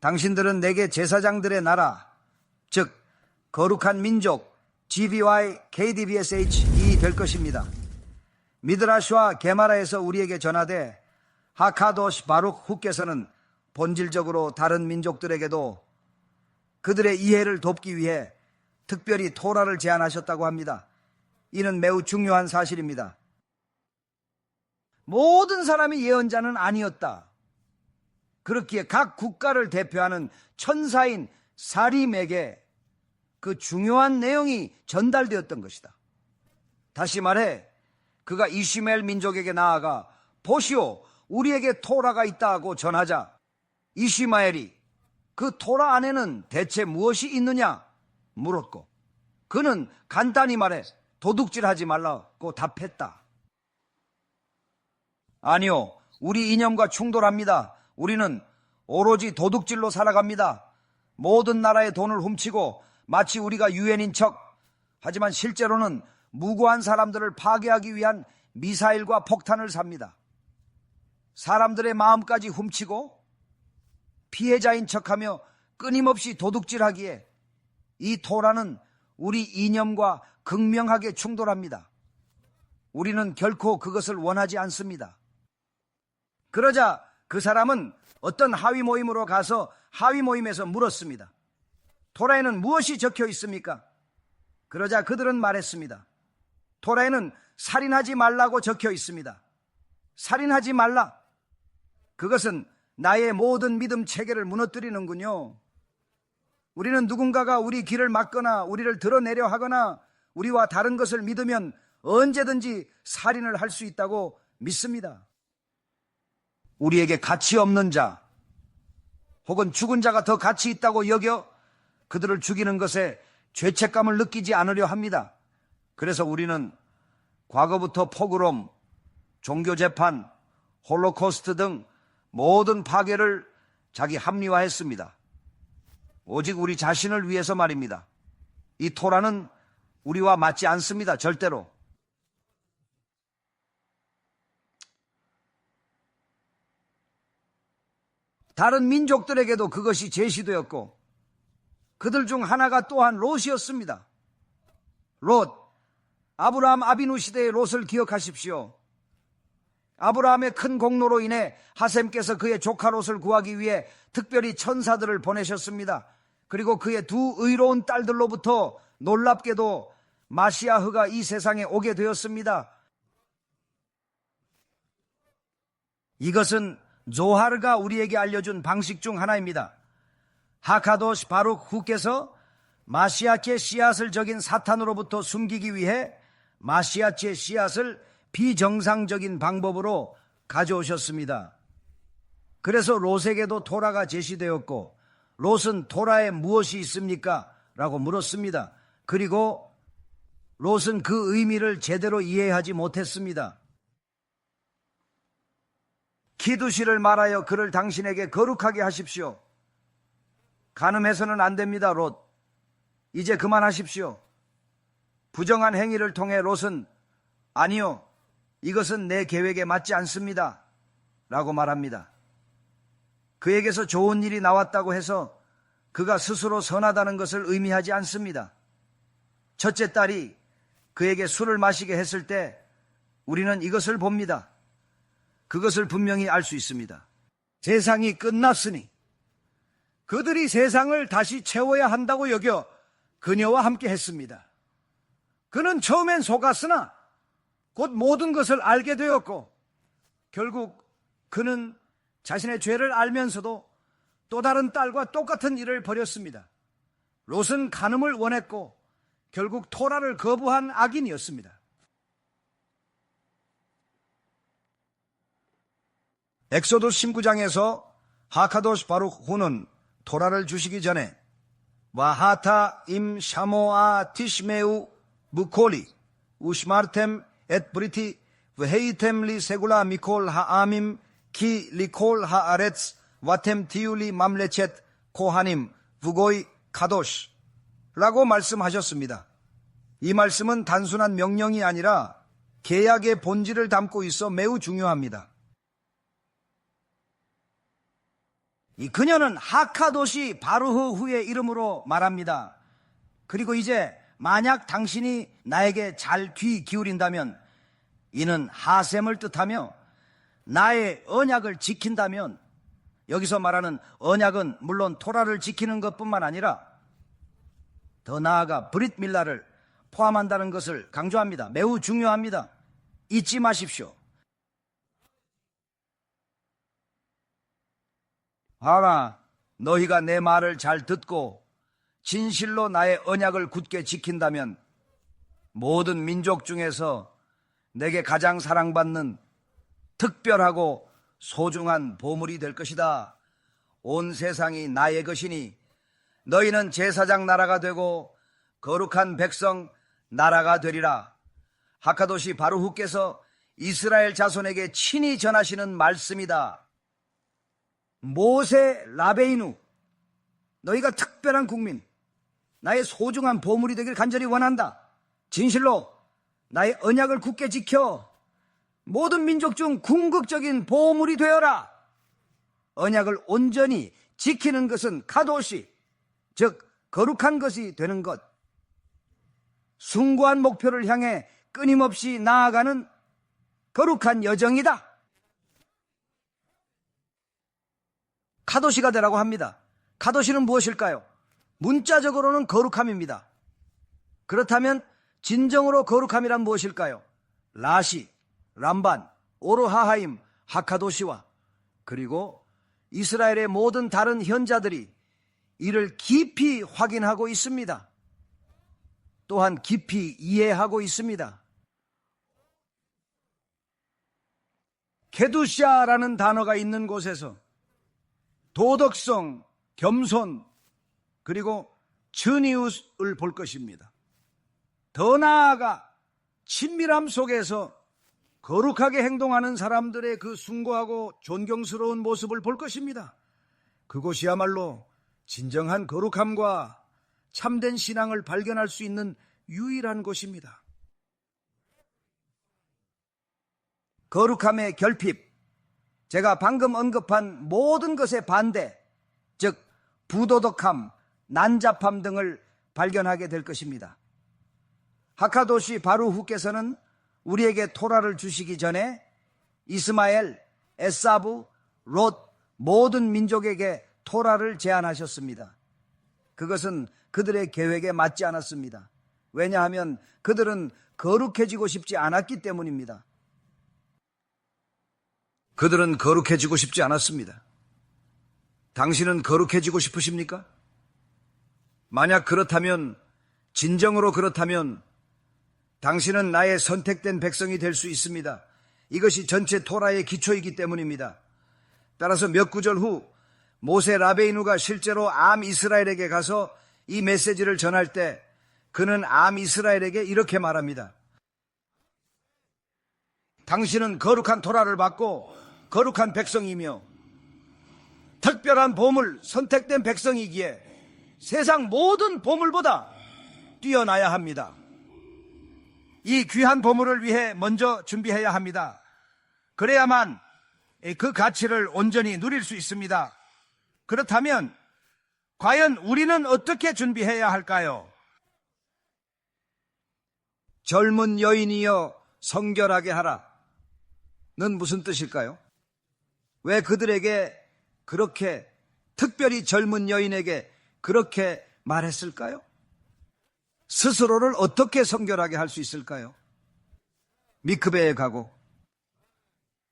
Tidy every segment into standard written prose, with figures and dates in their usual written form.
당신들은 내게 제사장들의 나라, 즉 거룩한 민족 GBY KDBSH이 될 것입니다. 미드라시와 게마라에서 우리에게 전하되 하카도시 바룩 후께서는 본질적으로 다른 민족들에게도 그들의 이해를 돕기 위해 특별히 토라를 제안하셨다고 합니다. 이는 매우 중요한 사실입니다. 모든 사람이 예언자는 아니었다. 그렇기에 각 국가를 대표하는 천사인 사림에게 그 중요한 내용이 전달되었던 것이다. 다시 말해 그가 이시멜 민족에게 나아가 보시오, 우리에게 토라가 있다고 전하자 이시마엘이 그 토라 안에는 대체 무엇이 있느냐 물었고, 그는 간단히 말해 도둑질하지 말라고 답했다. 아니요, 우리 이념과 충돌합니다. 우리는 오로지 도둑질로 살아갑니다. 모든 나라의 돈을 훔치고 마치 우리가 유엔인 척, 하지만 실제로는 무고한 사람들을 파괴하기 위한 미사일과 폭탄을 삽니다. 사람들의 마음까지 훔치고 피해자인 척하며 끊임없이 도둑질하기에 이 토라는 우리 이념과 극명하게 충돌합니다. 우리는 결코 그것을 원하지 않습니다. 그러자 그 사람은 어떤 하위 모임으로 가서 하위 모임에서 물었습니다. 토라에는 무엇이 적혀 있습니까? 그러자 그들은 말했습니다. 토라에는 살인하지 말라고 적혀 있습니다. 살인하지 말라. 그것은 나의 모든 믿음 체계를 무너뜨리는군요. 우리는 누군가가 우리 길을 막거나 우리를 드러내려 하거나 우리와 다른 것을 믿으면 언제든지 살인을 할 수 있다고 믿습니다. 우리에게 가치 없는 자 혹은 죽은 자가 더 가치 있다고 여겨 그들을 죽이는 것에 죄책감을 느끼지 않으려 합니다. 그래서 우리는 과거부터 포그롬, 종교재판, 홀로코스트 등 모든 파괴를 자기 합리화했습니다. 오직 우리 자신을 위해서 말입니다. 이 토라는 우리와 맞지 않습니다. 절대로. 다른 민족들에게도 그것이 제시되었고 그들 중 하나가 또한 롯이었습니다. 롯, 아브라함 아비누 시대의 롯을 기억하십시오. 아브라함의 큰 공로로 인해 하셈께서 그의 조카 롯을 구하기 위해 특별히 천사들을 보내셨습니다. 그리고 그의 두 의로운 딸들로부터 놀랍게도 마시아흐가 이 세상에 오게 되었습니다. 이것은 조하르가 우리에게 알려준 방식 중 하나입니다. 하카도시 바룩 후께서 마시아케 씨앗을 적인 사탄으로부터 숨기기 위해 마시아체 씨앗을 비정상적인 방법으로 가져오셨습니다. 그래서 롯에게도 토라가 제시되었고 롯은 토라에 무엇이 있습니까? 라고 물었습니다. 그리고 롯은 그 의미를 제대로 이해하지 못했습니다. 키두시를 말하여 그를 당신에게 거룩하게 하십시오. 간음해서는 안 됩니다, 롯. 이제 그만하십시오. 부정한 행위를 통해 롯은 아니요, 이것은 내 계획에 맞지 않습니다. 라고 말합니다. 그에게서 좋은 일이 나왔다고 해서 그가 스스로 선하다는 것을 의미하지 않습니다. 첫째 딸이 그에게 술을 마시게 했을 때 우리는 이것을 봅니다. 그것을 분명히 알 수 있습니다. 세상이 끝났으니 그들이 세상을 다시 채워야 한다고 여겨 그녀와 함께 했습니다. 그는 처음엔 속았으나 곧 모든 것을 알게 되었고 결국 그는 자신의 죄를 알면서도 또 다른 딸과 똑같은 일을 벌였습니다. 롯은 간음을 원했고 결국 토라를 거부한 악인이었습니다. 엑소도스 19장에서 하카도시 바룩 후는 토라를 주시기 전에 와하타 임 샤모아 티시메우 무콜리 우시마르템 엣 브리티 웨헤이템 리 세굴라 미콜 하아밈 키 리콜 하아레츠 와템 티울리 맘레쳇 코하님 부고이 카도시 라고 말씀하셨습니다. 이 말씀은 단순한 명령이 아니라 계약의 본질을 담고 있어 매우 중요합니다. 이 그녀는 하카도시 바루흐 후의 이름으로 말합니다. 그리고 이제 만약 당신이 나에게 잘 귀 기울인다면, 이는 하셈을 뜻하며 나의 언약을 지킨다면, 여기서 말하는 언약은 물론 토라를 지키는 것뿐만 아니라 더 나아가 브릿 밀라를 포함한다는 것을 강조합니다. 매우 중요합니다. 잊지 마십시오. 하나, 너희가 내 말을 잘 듣고 진실로 나의 언약을 굳게 지킨다면 모든 민족 중에서 내게 가장 사랑받는 특별하고 소중한 보물이 될 것이다. 온 세상이 나의 것이니 너희는 제사장 나라가 되고 거룩한 백성 나라가 되리라. 하카도시 바루흐께서 이스라엘 자손에게 친히 전하시는 말씀이다. 모세 라베이누, 너희가 특별한 국민, 나의 소중한 보물이 되길 간절히 원한다. 진실로 나의 언약을 굳게 지켜 모든 민족 중 궁극적인 보물이 되어라. 언약을 온전히 지키는 것은 카도시, 즉 거룩한 것이 되는 것, 숭고한 목표를 향해 끊임없이 나아가는 거룩한 여정이다. 카도시가 되라고 합니다. 카도시는 무엇일까요? 문자적으로는 거룩함입니다. 그렇다면 진정으로 거룩함이란 무엇일까요? 라시, 람반, 오르하하임, 하카도시와 그리고 이스라엘의 모든 다른 현자들이 이를 깊이 확인하고 있습니다. 또한 깊이 이해하고 있습니다. 케두샤라는 단어가 있는 곳에서 도덕성, 겸손, 그리고 츠니웃을 볼 것입니다. 더 나아가 친밀함 속에서 거룩하게 행동하는 사람들의 그 숭고하고 존경스러운 모습을 볼 것입니다. 그곳이야말로 진정한 거룩함과 참된 신앙을 발견할 수 있는 유일한 곳입니다. 거룩함의 결핍, 제가 방금 언급한 모든 것의 반대, 즉 부도덕함, 난잡함 등을 발견하게 될 것입니다. 하카도시 바루흐께서는 우리에게 토라를 주시기 전에 이스마엘, 에사부, 롯 모든 민족에게 토라를 제안하셨습니다. 그것은 그들의 계획에 맞지 않았습니다. 왜냐하면 그들은 거룩해지고 싶지 않았기 때문입니다. 그들은 거룩해지고 싶지 않았습니다. 당신은 거룩해지고 싶으십니까? 만약 그렇다면, 진정으로 그렇다면 당신은 나의 선택된 백성이 될 수 있습니다. 이것이 전체 토라의 기초이기 때문입니다. 따라서 몇 구절 후 모세 라베이누가 실제로 암 이스라엘에게 가서 이 메시지를 전할 때 그는 암 이스라엘에게 이렇게 말합니다. 당신은 거룩한 토라를 받고 거룩한 백성이며 특별한 보물, 선택된 백성이기에 세상 모든 보물보다 뛰어나야 합니다. 이 귀한 보물을 위해 먼저 준비해야 합니다. 그래야만 그 가치를 온전히 누릴 수 있습니다. 그렇다면 과연 우리는 어떻게 준비해야 할까요? 젊은 여인이여 성결하게 하라 는 무슨 뜻일까요? 왜 그들에게 그렇게, 특별히 젊은 여인에게 그렇게 말했을까요? 스스로를 어떻게 성결하게 할 수 있을까요? 미크베에 가고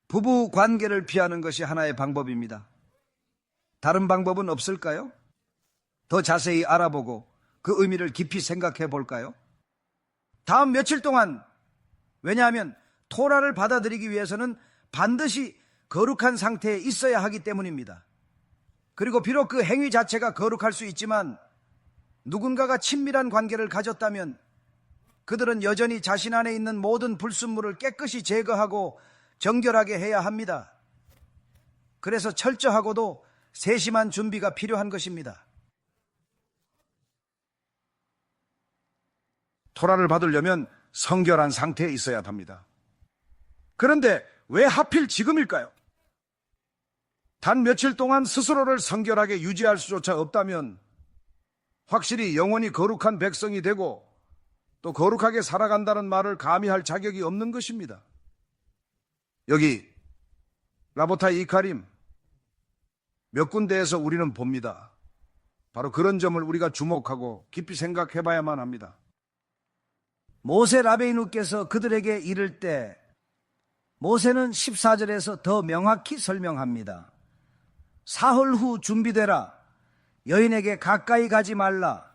부부 관계를 피하는 것이 하나의 방법입니다. 다른 방법은 없을까요? 더 자세히 알아보고 그 의미를 깊이 생각해 볼까요? 다음 며칠 동안, 왜냐하면 토라를 받아들이기 위해서는 반드시 거룩한 상태에 있어야 하기 때문입니다. 그리고 비록 그 행위 자체가 거룩할 수 있지만 누군가가 친밀한 관계를 가졌다면 그들은 여전히 자신 안에 있는 모든 불순물을 깨끗이 제거하고 정결하게 해야 합니다. 그래서 철저하고도 세심한 준비가 필요한 것입니다. 토라를 받으려면 성결한 상태에 있어야 합니다. 그런데 왜 하필 지금일까요? 단 며칠 동안 스스로를 성결하게 유지할 수조차 없다면 확실히 영원히 거룩한 백성이 되고 또 거룩하게 살아간다는 말을 감히 할 자격이 없는 것입니다. 여기 라보타이 이카림 몇 군데에서 우리는 봅니다. 바로 그런 점을 우리가 주목하고 깊이 생각해 봐야만 합니다. 모세 라베이누께서 그들에게 이를 때 모세는 14절에서 더 명확히 설명합니다. 사흘 후 준비되라. 여인에게 가까이 가지 말라.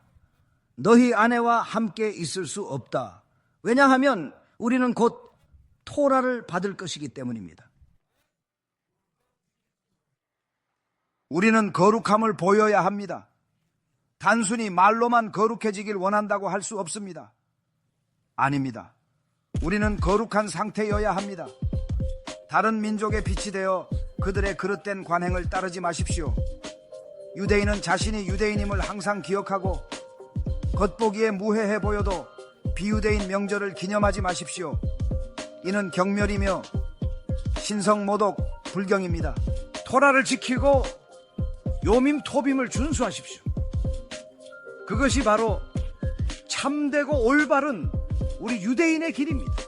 너희 아내와 함께 있을 수 없다. 왜냐하면 우리는 곧 토라를 받을 것이기 때문입니다. 우리는 거룩함을 보여야 합니다. 단순히 말로만 거룩해지길 원한다고 할 수 없습니다. 아닙니다. 우리는 거룩한 상태여야 합니다. 다른 민족의 빛이 되어 그들의 그릇된 관행을 따르지 마십시오. 유대인은 자신이 유대인임을 항상 기억하고 겉보기에 무해해 보여도 비유대인 명절을 기념하지 마십시오. 이는 경멸이며 신성모독 불경입니다. 토라를 지키고 요밈 토빔을 준수하십시오. 그것이 바로 참되고 올바른 우리 유대인의 길입니다.